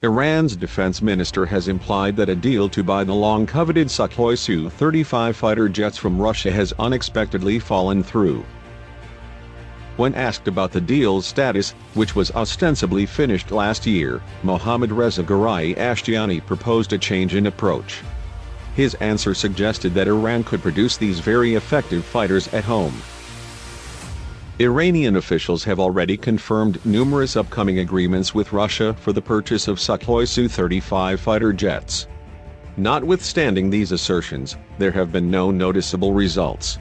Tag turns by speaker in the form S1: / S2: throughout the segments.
S1: Iran's defense minister has implied that a deal to buy the long-coveted Sukhoi Su-35 fighter jets from Russia has unexpectedly fallen through. When asked about the deal's status, which was ostensibly finished last year, Mohammad Reza Ashtiani proposed a change in approach. His answer suggested that Iran could produce these very effective fighters at home. Iranian officials have already confirmed numerous upcoming agreements with Russia for the purchase of Sukhoi Su-35 fighter jets. Notwithstanding these assertions, there have been no noticeable results.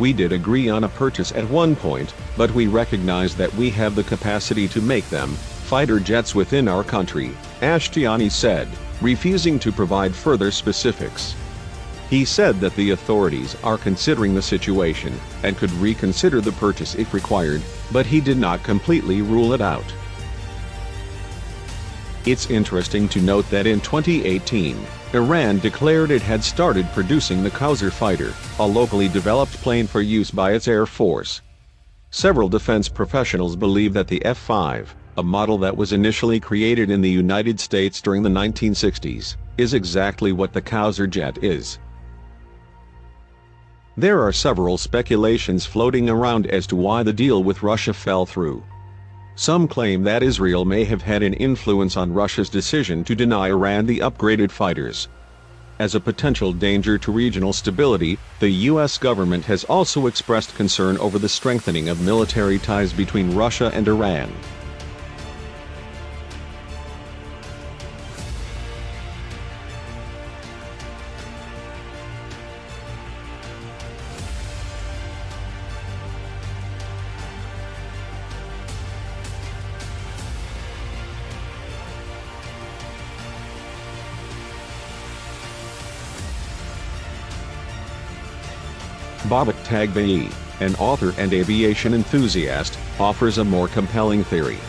S1: We did agree on a purchase at one point, but we recognize that we have the capacity to make them, fighter jets within our country, Ashtiani said, refusing to provide further specifics. He said that the authorities are considering the situation, and could reconsider the purchase if required, but he did not completely rule it out. It's interesting to note that in 2018, Iran declared it had started producing the Kauser fighter, a locally developed plane for use by its air force. Several defense professionals believe that the F-5, a model that was initially created in the United States during the 1960s, is exactly what the Kauser jet is. There are several speculations floating around as to why the deal with Russia fell through. Some claim that Israel may have had an influence on Russia's decision to deny Iran the upgraded fighters. As a potential danger to regional stability, the U.S. government has also expressed concern over the strengthening of military ties between Russia and Iran. Babak Taghbei, an author and aviation enthusiast, offers a more compelling theory.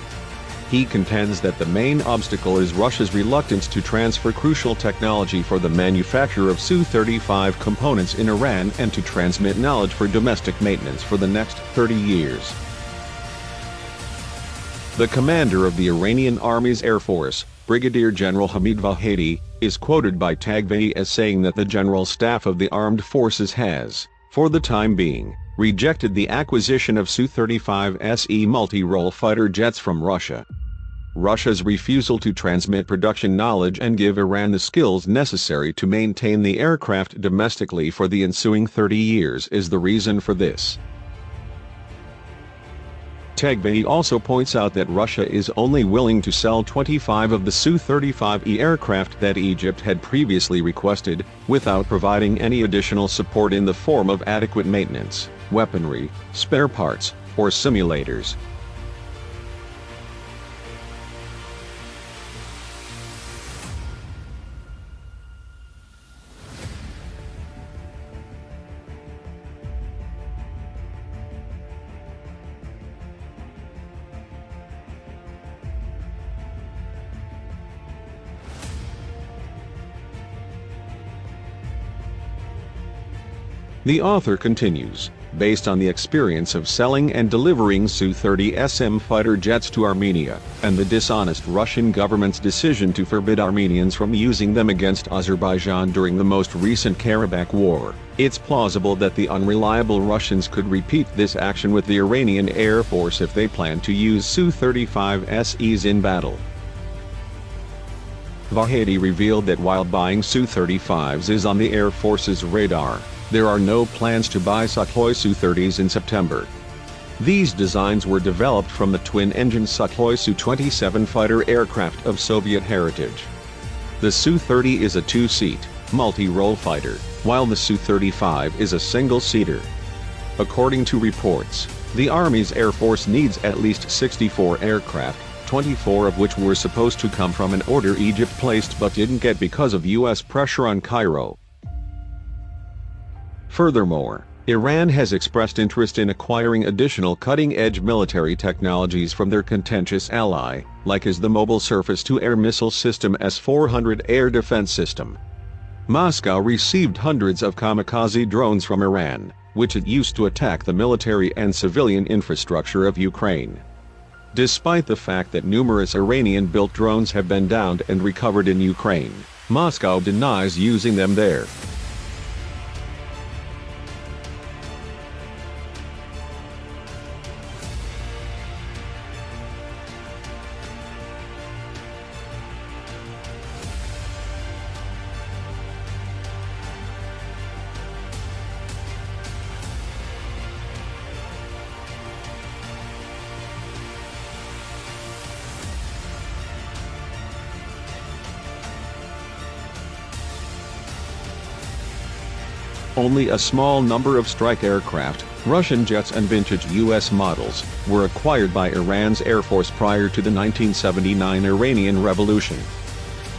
S1: He contends that the main obstacle is Russia's reluctance to transfer crucial technology for the manufacture of Su-35 components in Iran and to transmit knowledge for domestic maintenance for the next 30 years. The commander of the Iranian Army's Air Force, Brigadier General Hamid Vahedi, is quoted by Taghbei as saying that the General Staff of the Armed Forces has, for the time being, rejected the acquisition of Su-35 SE multi-role fighter jets from Russia. Russia's refusal to transmit production knowledge and give Iran the skills necessary to maintain the aircraft domestically for the ensuing 30 years is the reason for this. Taghbei also points out that Russia is only willing to sell 25 of the Su-35E aircraft that Egypt had previously requested, without providing any additional support in the form of adequate maintenance, weaponry, spare parts, or simulators. The author continues, based on the experience of selling and delivering Su-30SM fighter jets to Armenia, and the dishonest Russian government's decision to forbid Armenians from using them against Azerbaijan during the most recent Karabakh War, it's plausible that the unreliable Russians could repeat this action with the Iranian Air Force if they plan to use Su-35Ss in battle. Vahedi revealed that while buying Su-35s is on the Air Force's radar, there are no plans to buy Sukhoi Su-30s in September. These designs were developed from the twin-engine Sukhoi Su-27 fighter aircraft of Soviet heritage. The Su-30 is a two-seat, multi-role fighter, while the Su-35 is a single-seater. According to reports, the Army's Air Force needs at least 64 aircraft, 24 of which were supposed to come from an order Egypt placed but didn't get because of U.S. pressure on Cairo. Furthermore, Iran has expressed interest in acquiring additional cutting-edge military technologies from their contentious ally, like is the Mobile Surface-to-Air Missile System S-400 air defense system. Moscow received hundreds of kamikaze drones from Iran, which it used to attack the military and civilian infrastructure of Ukraine. Despite the fact that numerous Iranian-built drones have been downed and recovered in Ukraine, Moscow denies using them there. Only a small number of strike aircraft, Russian jets and vintage U.S. models, were acquired by Iran's Air Force prior to the 1979 Iranian Revolution.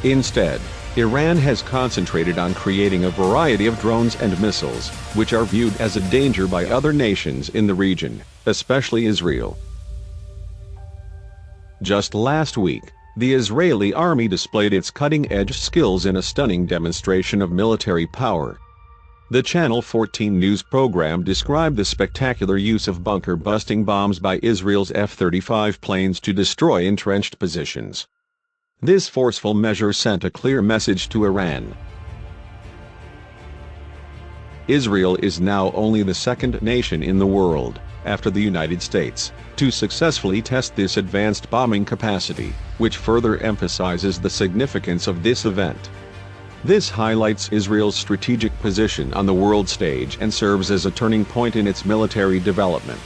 S1: Instead, Iran has concentrated on creating a variety of drones and missiles, which are viewed as a danger by other nations in the region, especially Israel. Just last week, the Israeli army displayed its cutting-edge skills in a stunning demonstration of military power. The Channel 14 news program described the spectacular use of bunker-busting bombs by Israel's F-35 planes to destroy entrenched positions. This forceful measure sent a clear message to Iran. Israel is now only the second nation in the world, after the United States, to successfully test this advanced bombing capacity, which further emphasizes the significance of this event. This highlights Israel's strategic position on the world stage and serves as a turning point in its military development.